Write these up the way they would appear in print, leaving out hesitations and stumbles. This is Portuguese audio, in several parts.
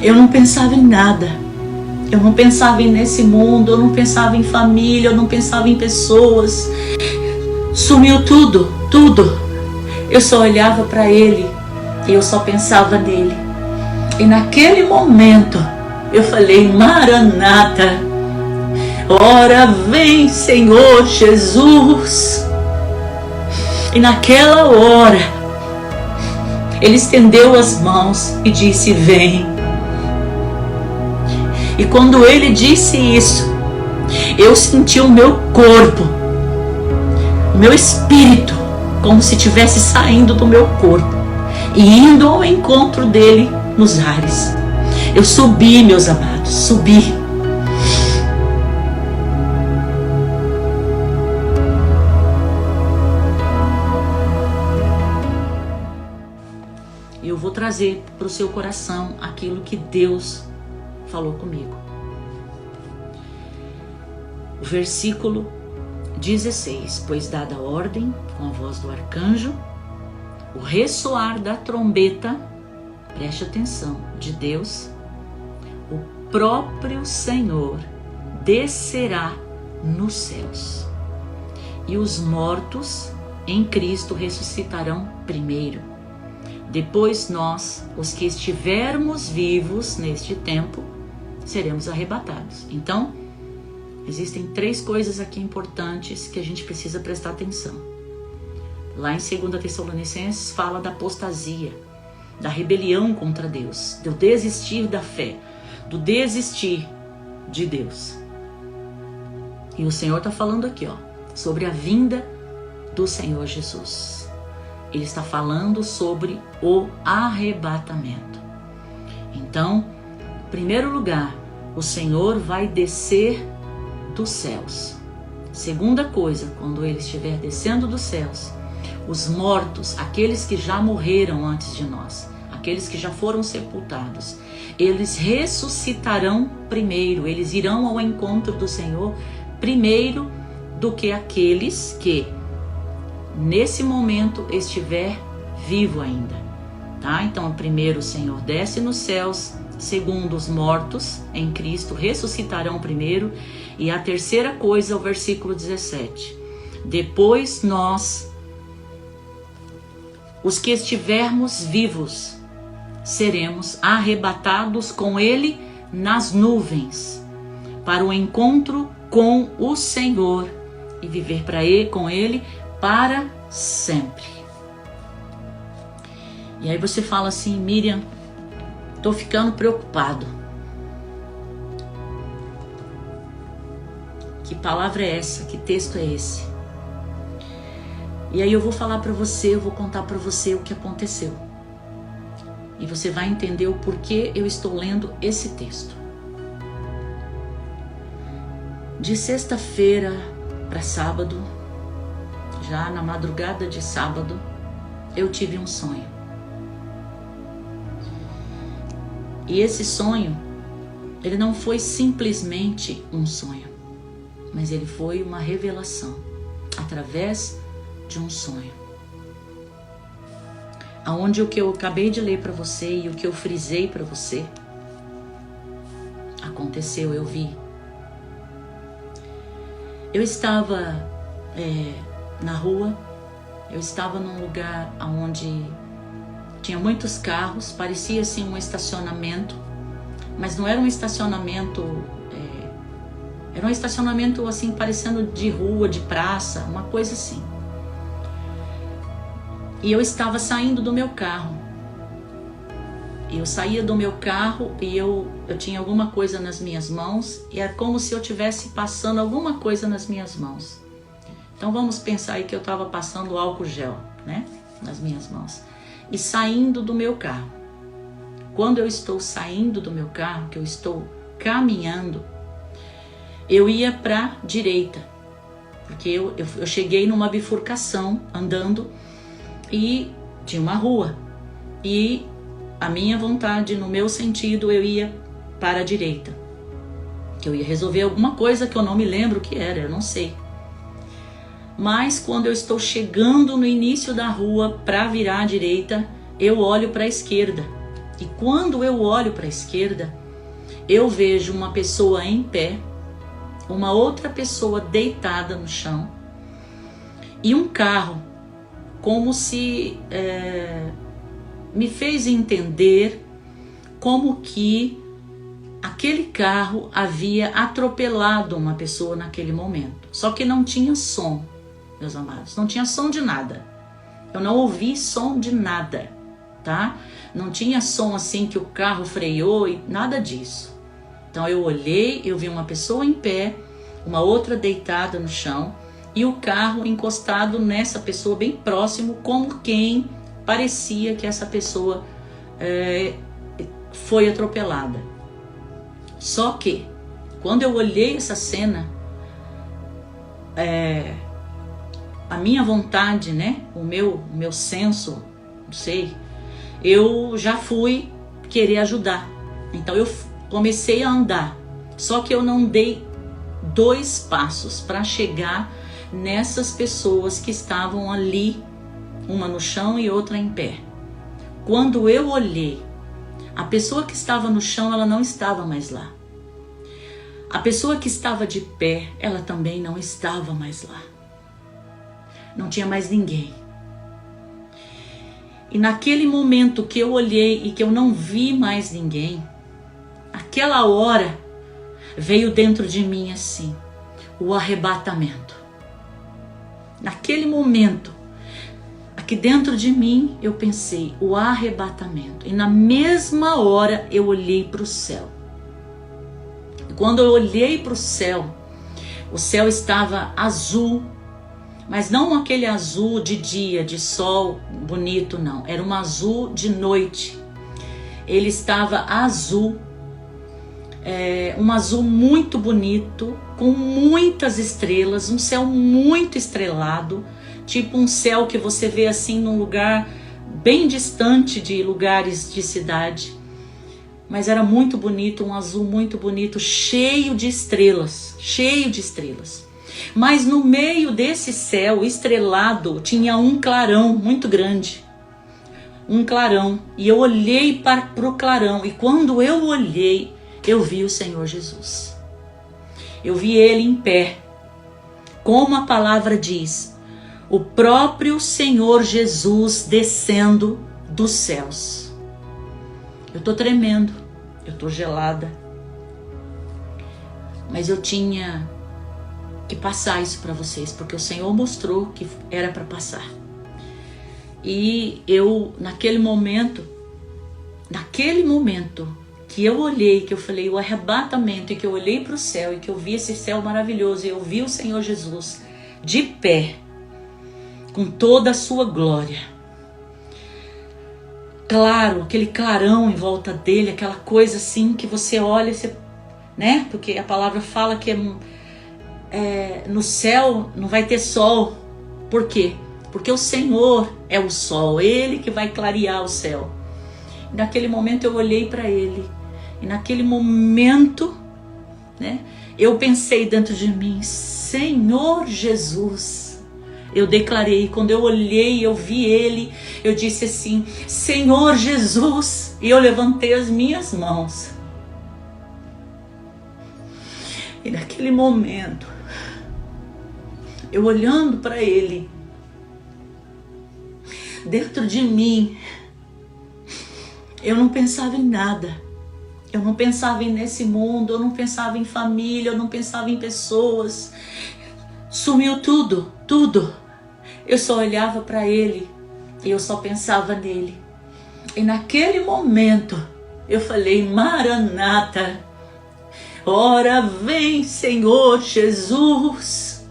eu não pensava em nada. Eu não pensava nesse mundo, eu não pensava em família, eu não pensava em pessoas. Sumiu tudo, tudo. Eu só olhava para Ele e eu só pensava nele. E naquele momento eu falei: Maranata, ora vem, Senhor Jesus. E naquela hora Ele estendeu as mãos e disse: vem. E quando Ele disse isso, eu senti o meu corpo, o meu espírito, como se estivesse saindo do meu corpo e indo ao encontro dele nos ares. Eu subi, meus amados, subi. Eu vou trazer para o seu coração aquilo que Deus falou comigo. O versículo 16: pois dada a ordem com a voz do arcanjo, o ressoar da trombeta, preste atenção, de Deus, o próprio Senhor descerá nos céus, e os mortos em Cristo ressuscitarão primeiro. Depois nós, os que estivermos vivos neste tempo, seremos arrebatados. Então, existem 3 coisas aqui importantes que a gente precisa prestar atenção. Lá em 2 Tessalonicenses fala da apostasia, da rebelião contra Deus, do desistir da fé, do desistir de Deus. E o Senhor está falando aqui, sobre a vinda do Senhor Jesus. Ele está falando sobre o arrebatamento. Então, em primeiro lugar, o Senhor vai descer dos céus. Segunda coisa, quando Ele estiver descendo dos céus, os mortos, aqueles que já morreram antes de nós, aqueles que já foram sepultados, eles ressuscitarão primeiro, eles irão ao encontro do Senhor primeiro do que aqueles que nesse momento estiver vivo ainda, tá? Então, primeiro o Senhor desce nos céus, segundo os mortos em Cristo ressuscitarão primeiro, e a terceira coisa é o versículo 17: depois nós, os que estivermos vivos, seremos arrebatados com Ele nas nuvens, para o encontro com o Senhor, e viver com Ele para sempre. E aí você fala assim: Miriam, tô ficando preocupado. Que palavra é essa? Que texto é esse? E aí eu vou falar para você, eu vou contar para você o que aconteceu. E você vai entender o porquê eu estou lendo esse texto. De sexta-feira para sábado, já na madrugada de sábado, eu tive um sonho. E esse sonho, ele não foi simplesmente um sonho, mas ele foi uma revelação através de um sonho. Aonde o que eu acabei de ler para você e o que eu frisei para você aconteceu, eu vi. Eu estava na rua, eu estava num lugar onde tinha muitos carros, parecia assim um estacionamento, mas não era um estacionamento, era um estacionamento assim parecendo de rua, de praça, uma coisa assim. E eu estava saindo do meu carro. Eu saía do meu carro e eu tinha alguma coisa nas minhas mãos, e é como se eu estivesse passando alguma coisa nas minhas mãos. Então vamos pensar aí que eu estava passando álcool gel, né, nas minhas mãos, e saindo do meu carro. Quando eu estou saindo do meu carro, que eu estou caminhando, eu ia para a direita, porque eu cheguei numa bifurcação andando e tinha uma rua, e a minha vontade, no meu sentido, eu ia para a direita, que eu ia resolver alguma coisa que eu não me lembro o que era, eu não sei. Mas quando eu estou chegando no início da rua para virar à direita, eu olho para a esquerda E quando eu olho para a esquerda, eu vejo uma pessoa em pé, uma outra pessoa deitada no chão e um carro, como se me fez entender como que aquele carro havia atropelado uma pessoa naquele momento. Só que não tinha som, meus amados, não tinha som de nada. Eu não ouvi som de nada, tá? Não tinha som assim que o carro freou e nada disso. Então eu olhei, eu vi uma pessoa em pé, uma outra deitada no chão e o carro encostado nessa pessoa bem próximo, como quem parecia que essa pessoa foi atropelada. Só que quando eu olhei essa cena, a minha vontade, né, o meu senso, não sei, eu já fui querer ajudar. Então eu comecei a andar, só que eu não dei 2 passos para chegar nessas pessoas que estavam ali, uma no chão e outra em pé. Quando eu olhei, a pessoa que estava no chão, ela não estava mais lá. A pessoa que estava de pé, ela também não estava mais lá. Não tinha mais ninguém. E naquele momento que eu olhei e que eu não vi mais ninguém, aquela hora veio dentro de mim assim, o arrebatamento. Naquele momento, aqui dentro de mim, eu pensei, o arrebatamento. E na mesma hora eu olhei para o céu. E quando eu olhei para o céu estava azul, mas não aquele azul de dia, de sol bonito, não. Era um azul de noite. Ele estava azul, um azul muito bonito, com muitas estrelas, um céu muito estrelado, tipo um céu que você vê assim num lugar bem distante de lugares de cidade. Mas era muito bonito, um azul muito bonito, cheio de estrelas, cheio de estrelas. Mas no meio desse céu estrelado tinha um clarão muito grande. Um clarão. E eu olhei para o clarão. E quando eu olhei, eu vi o Senhor Jesus. Eu vi Ele em pé. Como a palavra diz, o próprio Senhor Jesus descendo dos céus. Eu tô tremendo. Eu tô gelada. Mas eu tinha que passar isso para vocês, porque o Senhor mostrou que era para passar. E eu, naquele momento que eu olhei, que eu falei o arrebatamento, e que eu olhei para o céu, e que eu vi esse céu maravilhoso, e eu vi o Senhor Jesus de pé, com toda a sua glória. Claro, aquele clarão em volta dele, aquela coisa assim que você olha, você, né? Porque a palavra fala que no céu não vai ter sol. Por quê? Porque o Senhor é o sol, Ele que vai clarear o céu. E naquele momento eu olhei para Ele, e naquele momento, né, eu pensei dentro de mim, Senhor Jesus. Eu declarei, quando eu olhei, eu vi Ele, eu disse assim, Senhor Jesus, e eu levantei as minhas mãos. E naquele momento, eu olhando para Ele, dentro de mim, eu não pensava em nada. Eu não pensava nesse mundo, eu não pensava em família, eu não pensava em pessoas. Sumiu tudo, tudo. Eu só olhava para Ele e eu só pensava nele. E naquele momento, eu falei, Maranata, ora vem, Senhor Jesus.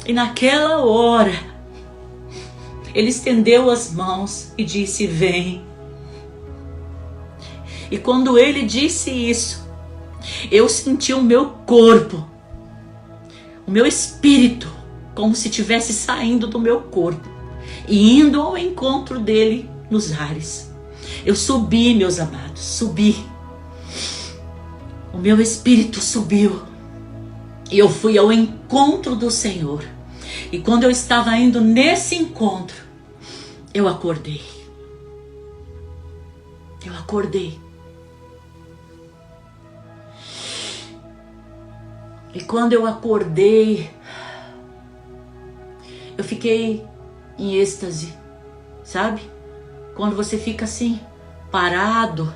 E naquela hora, Ele estendeu as mãos e disse, vem. E quando Ele disse isso, eu senti o meu corpo, o meu espírito, como se estivesse saindo do meu corpo e indo ao encontro dele nos ares. Eu subi, meus amados, subi. O meu espírito subiu e eu fui ao encontro do Senhor. E quando eu estava indo nesse encontro, eu acordei. Eu acordei. E quando eu acordei, eu fiquei em êxtase, sabe? Quando você fica assim, parado,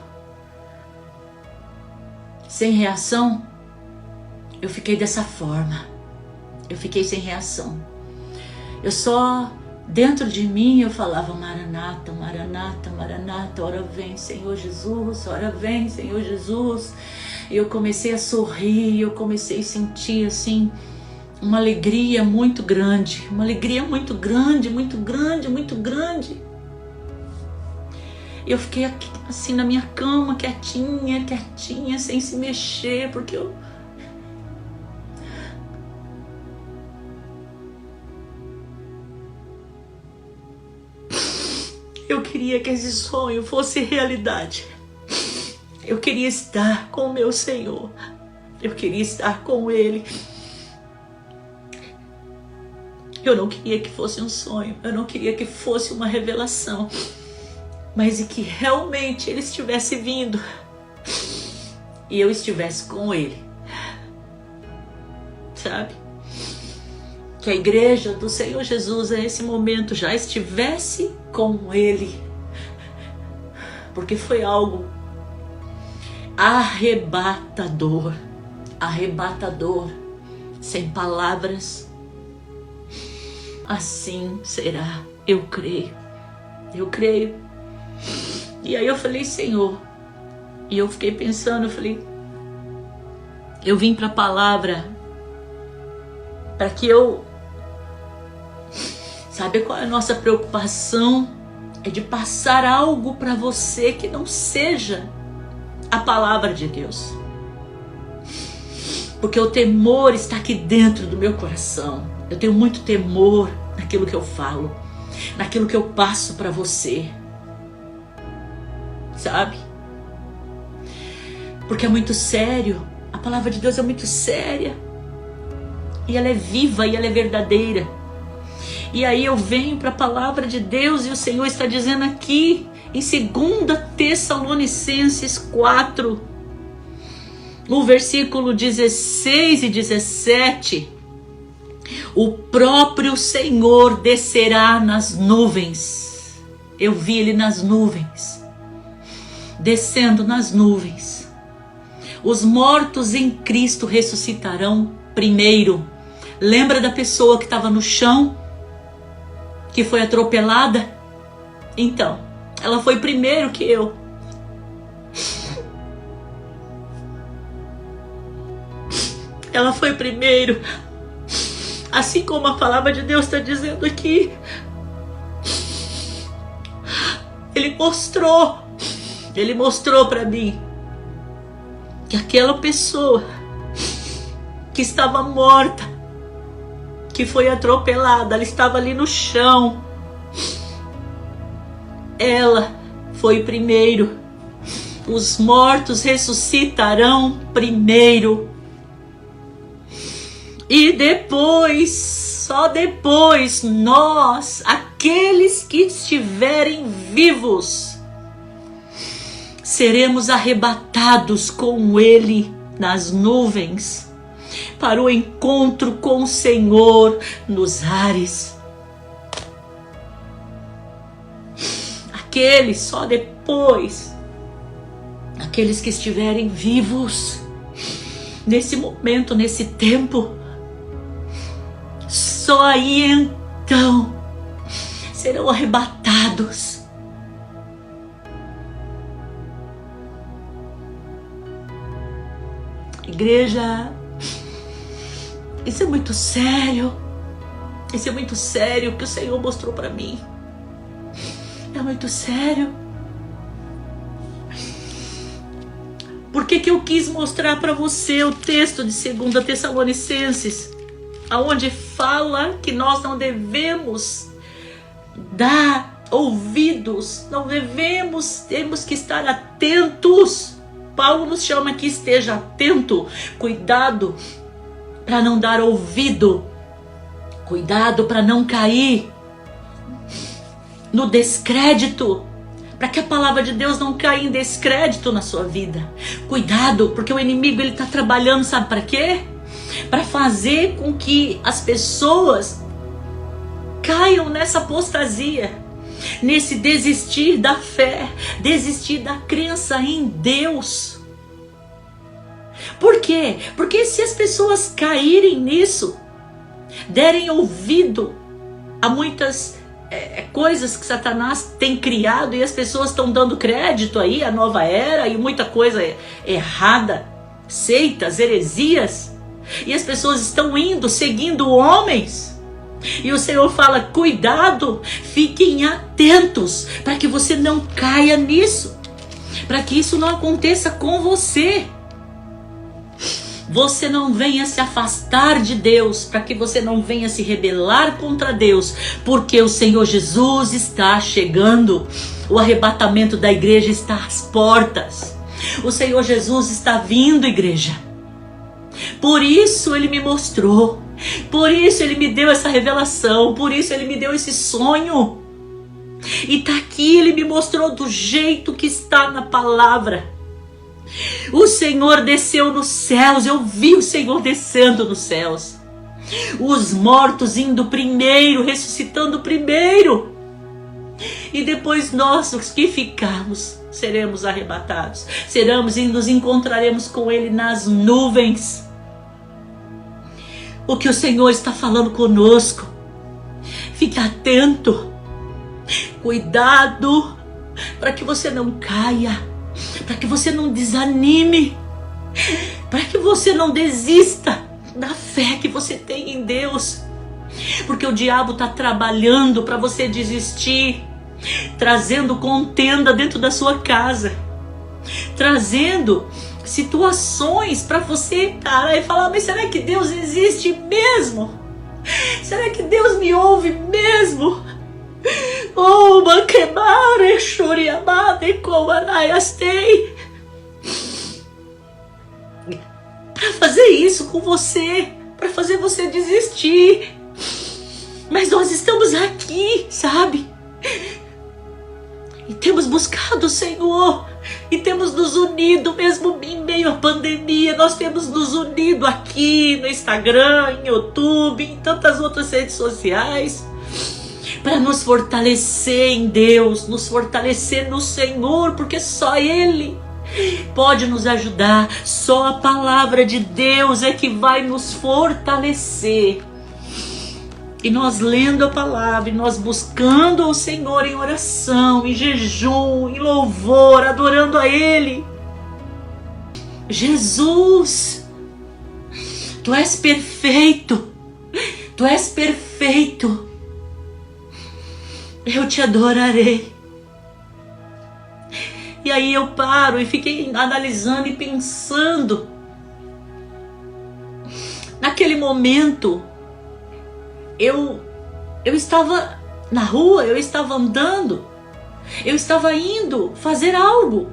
sem reação, eu fiquei dessa forma. Eu fiquei sem reação. Eu só, dentro de mim, eu falava: Maranata, Maranata, Maranata, ora vem, Senhor Jesus, ora vem, Senhor Jesus. E eu comecei a sorrir, eu comecei a sentir assim uma alegria muito grande, uma alegria muito grande, muito grande, muito grande. E eu fiquei aqui, assim na minha cama, quietinha, quietinha, sem se mexer, porque eu queria que esse sonho fosse realidade. Eu queria estar com o meu Senhor. Eu queria estar com Ele. Eu não queria que fosse um sonho. Eu não queria que fosse uma revelação. Mas que realmente Ele estivesse vindo. E eu estivesse com Ele. Sabe? Que a igreja do Senhor Jesus, nesse momento, já estivesse com Ele. Porque foi algo arrebatador, arrebatador, sem palavras. Assim será, eu creio, eu creio. E aí eu falei: Senhor, e eu fiquei pensando, eu falei, eu vim para a palavra para que eu, sabe qual é a nossa preocupação? É de passar algo para você que não seja a palavra de Deus. Porque o temor está aqui dentro do meu coração. Eu tenho muito temor naquilo que eu falo, naquilo que eu passo para você. Sabe? Porque é muito sério. A palavra de Deus é muito séria. E ela é viva e ela é verdadeira. E aí eu venho para a palavra de Deus e o Senhor está dizendo aqui em 2 Tessalonicenses 4, no versículo 16 e 17, o próprio Senhor descerá nas nuvens. Eu vi Ele nas nuvens, descendo nas nuvens. Os mortos em Cristo ressuscitarão primeiro. Lembra da pessoa que estava no chão, que foi atropelada? Então, ela foi primeiro que eu. Ela foi primeiro. Assim como a palavra de Deus está dizendo aqui. Ele mostrou para mim que aquela pessoa que estava morta, que foi atropelada, ela estava ali no chão. Ela foi primeiro. Os mortos ressuscitarão primeiro. E depois, só depois, nós, aqueles que estiverem vivos, seremos arrebatados com Ele nas nuvens, para o encontro com o Senhor nos ares. Aqueles, só depois, aqueles que estiverem vivos, nesse momento, nesse tempo, só aí então serão arrebatados. Igreja, isso é muito sério. Isso é muito sério que o Senhor mostrou para mim. É muito sério. Por que eu quis mostrar para você o texto de 2 Tessalonicenses, aonde fala que nós não devemos dar ouvidos, não devemos, temos que estar atentos. Paulo nos chama que esteja atento, cuidado para não dar ouvido, cuidado para não cair no descrédito, para que a palavra de Deus não caia em descrédito na sua vida. Cuidado, porque o inimigo ele está trabalhando, sabe para quê? Para fazer com que as pessoas caiam nessa apostasia, nesse desistir da fé, desistir da crença em Deus. Por quê? Porque se as pessoas caírem nisso, derem ouvido a muitas coisas que Satanás tem criado e as pessoas estão dando crédito aí à nova era e muita coisa errada, seitas, heresias, e as pessoas estão indo, seguindo homens, e o Senhor fala: cuidado, fiquem atentos para que você não caia nisso, para que isso não aconteça com você. Você não venha se afastar de Deus, para que você não venha se rebelar contra Deus, porque o Senhor Jesus está chegando. O arrebatamento da igreja está às portas. O Senhor Jesus está vindo, igreja. Por isso Ele me mostrou, por isso Ele me deu essa revelação, por isso Ele me deu esse sonho. E está aqui, Ele me mostrou do jeito que está na palavra. O Senhor desceu nos céus, eu vi o Senhor descendo nos céus. Os mortos indo primeiro, ressuscitando primeiro. E depois nós, os que ficarmos, seremos arrebatados. Seremos e nos encontraremos com Ele nas nuvens. O que o Senhor está falando conosco. Fique atento. Cuidado, para que você não caia. Para que você não desanime, para que você não desista da fé que você tem em Deus, porque o diabo está trabalhando para você desistir, trazendo contenda dentro da sua casa, trazendo situações para você parar e falar: mas será que Deus existe mesmo? Será que Deus me ouve mesmo? Oh, Maquemare, Shuriamade, Comanaiastei. Para fazer isso com você, para fazer você desistir. Mas nós estamos aqui, sabe? E temos buscado o Senhor. E temos nos unido, mesmo em meio à pandemia. Nós temos nos unido aqui no Instagram, em YouTube, em tantas outras redes sociais, para nos fortalecer em Deus, nos fortalecer no Senhor, porque só Ele pode nos ajudar. Só a palavra de Deus é que vai nos fortalecer. E nós lendo a palavra, e nós buscando o Senhor em oração, em jejum, em louvor, adorando a Ele. Jesus, Tu és perfeito, Tu és perfeito. Eu te adorarei. E aí eu paro e fiquei analisando e pensando. Naquele momento, eu estava na rua, eu estava andando, eu estava indo fazer algo.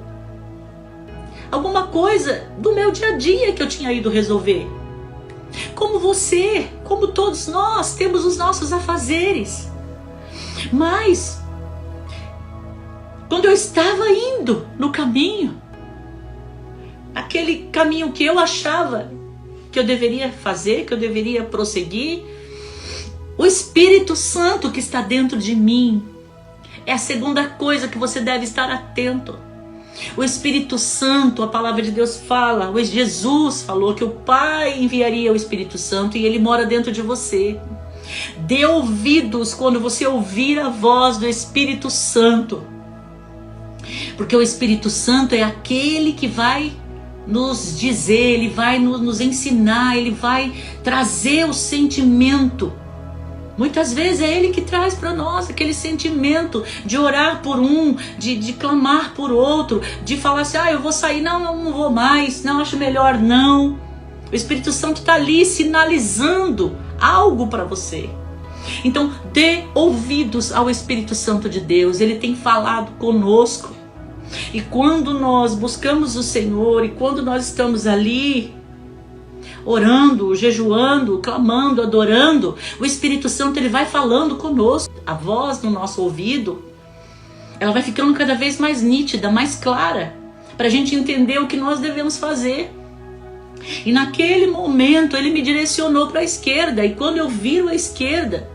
Alguma coisa do meu dia a dia que eu tinha ido resolver. Como você, como todos nós, temos os nossos afazeres. Mas, quando eu estava indo no caminho, aquele caminho que eu achava que eu deveria fazer, que eu deveria prosseguir, o Espírito Santo que está dentro de mim é a segunda coisa que você deve estar atento. O Espírito Santo, a palavra de Deus fala, Jesus falou que o Pai enviaria o Espírito Santo e ele mora dentro de você. Dê ouvidos quando você ouvir a voz do Espírito Santo, porque o Espírito Santo é aquele que vai nos dizer, ele vai nos ensinar, ele vai trazer o sentimento. Muitas vezes é Ele que traz para nós aquele sentimento de orar por um, de clamar por outro, de falar assim, eu vou sair, não vou mais, não, acho melhor não. O Espírito Santo está ali sinalizando algo para você. Então dê ouvidos ao Espírito Santo de Deus, Ele tem falado conosco. E quando nós buscamos o Senhor, e quando nós estamos ali orando, jejuando, clamando, adorando, o Espírito Santo ele vai falando conosco, a voz no nosso ouvido, ela vai ficando cada vez mais nítida, mais clara, para a gente entender o que nós devemos fazer. E naquele momento ele me direcionou para a esquerda, e quando eu viro à esquerda,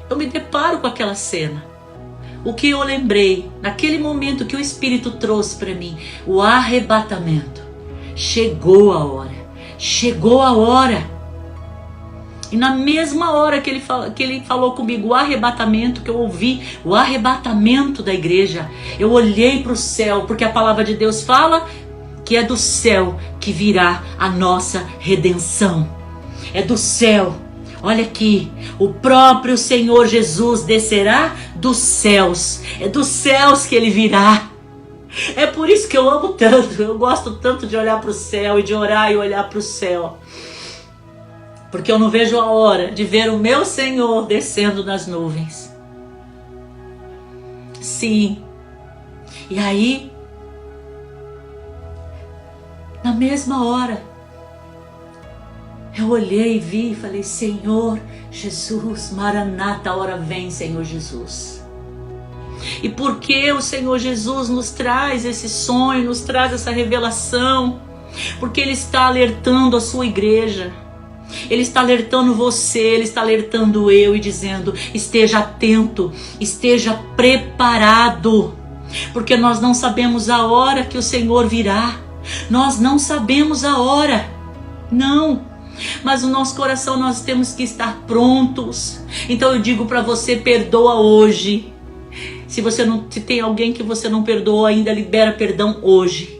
eu me deparo com aquela cena. O que eu lembrei, naquele momento que o Espírito trouxe para mim, o arrebatamento. Chegou a hora, chegou a hora. E na mesma hora que ele falou comigo, o arrebatamento, que eu ouvi, o arrebatamento da igreja, eu olhei para o céu, porque a palavra de Deus fala que é do céu que virá a nossa redenção. É do céu. Olha aqui, o próprio Senhor Jesus descerá dos céus. É dos céus que ele virá. É por isso que eu amo tanto, eu gosto tanto de olhar para o céu e de orar e olhar para o céu. Porque eu não vejo a hora de ver o meu Senhor descendo nas nuvens. Sim. E aí, na mesma hora, eu olhei e vi e falei, Senhor Jesus, Maranata, a hora vem, Senhor Jesus. E por que o Senhor Jesus nos traz esse sonho, nos traz essa revelação? Porque Ele está alertando a sua igreja. Ele está alertando você, Ele está alertando eu e dizendo, esteja atento, esteja preparado. Porque nós não sabemos a hora que o Senhor virá. Nós não sabemos a hora. Não. Mas no nosso coração nós temos que estar prontos. Então eu digo para você, perdoa hoje. Se tem alguém que você não perdoou ainda, libera perdão hoje.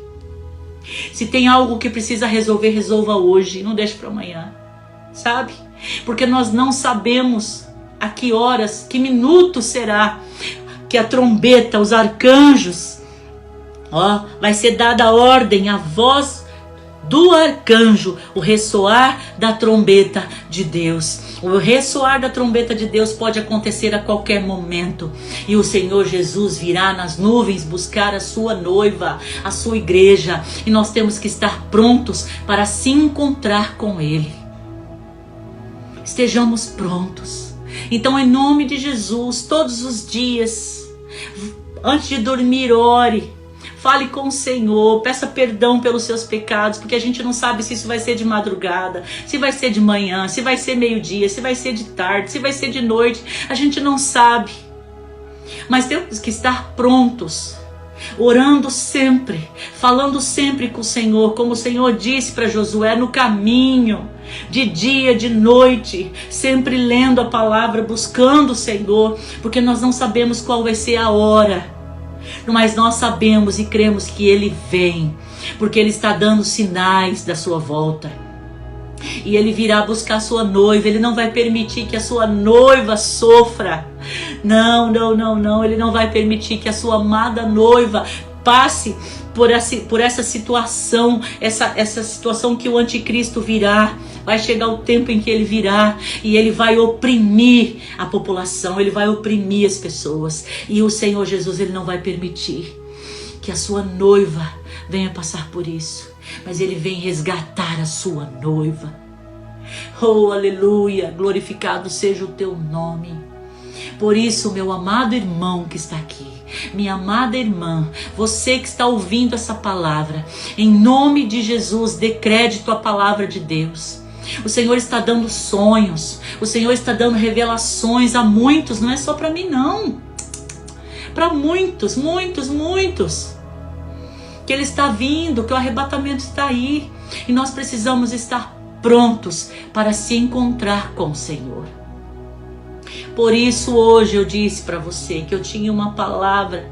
Se tem algo que precisa resolver, resolva hoje. Não deixe para amanhã, sabe? Porque nós não sabemos a que horas, que minutos será que a trombeta, os arcanjos, vai ser dada a ordem, a voz do arcanjo, o ressoar da trombeta de Deus. O ressoar da trombeta de Deus pode acontecer a qualquer momento. E o Senhor Jesus virá nas nuvens buscar a sua noiva, a sua igreja. E nós temos que estar prontos para se encontrar com Ele. Estejamos prontos. Então, em nome de Jesus, todos os dias, antes de dormir, ore. Fale com o Senhor, peça perdão pelos seus pecados, porque a gente não sabe se isso vai ser de madrugada, se vai ser de manhã, se vai ser meio-dia, se vai ser de tarde, se vai ser de noite. A gente não sabe. Mas temos que estar prontos, orando sempre, falando sempre com o Senhor, como o Senhor disse para Josué, no caminho, de dia, de noite, sempre lendo a palavra, buscando o Senhor, porque nós não sabemos qual vai ser a hora. Mas nós sabemos e cremos que Ele vem, porque Ele está dando sinais da sua volta. E Ele virá buscar a sua noiva. Ele não vai permitir que a sua noiva sofra. Não, não, não, não. Ele não vai permitir que a sua amada noiva passe por essa situação, essa situação que o anticristo virá. Vai chegar o tempo em que ele virá e ele vai oprimir a população, ele vai oprimir as pessoas. E o Senhor Jesus, Ele não vai permitir que a sua noiva venha passar por isso. Mas Ele vem resgatar a sua noiva. Oh, aleluia, glorificado seja o teu nome. Por isso, meu amado irmão que está aqui, minha amada irmã, você que está ouvindo essa palavra, em nome de Jesus, dê crédito à palavra de Deus. O Senhor está dando sonhos, o Senhor está dando revelações a muitos, não é só para mim não, para muitos, muitos, muitos, que Ele está vindo, que o arrebatamento está aí, e nós precisamos estar prontos para se encontrar com o Senhor. Por isso hoje eu disse para você que eu tinha uma palavra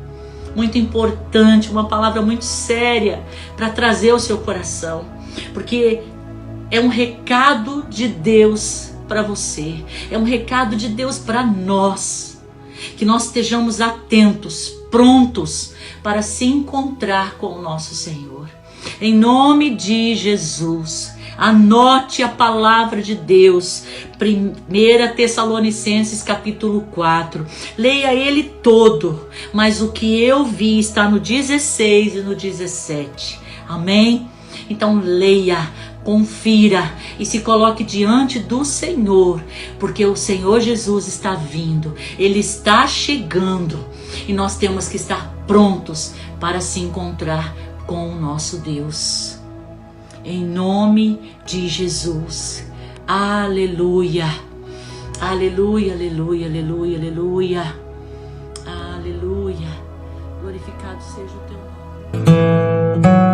muito importante, uma palavra muito séria para trazer ao seu coração, porque é um recado de Deus para você, é um recado de Deus para nós, que nós estejamos atentos, prontos para se encontrar com o nosso Senhor. Em nome de Jesus, anote a palavra de Deus, 1 Tessalonicenses capítulo 4, leia ele todo, mas o que eu vi está no 16 e no 17, amém? Então leia, confira e se coloque diante do Senhor, porque o Senhor Jesus está vindo, Ele está chegando. E nós temos que estar prontos para se encontrar com o nosso Deus. Em nome de Jesus. Aleluia. Aleluia, aleluia, aleluia, aleluia. Aleluia. Glorificado seja o teu nome.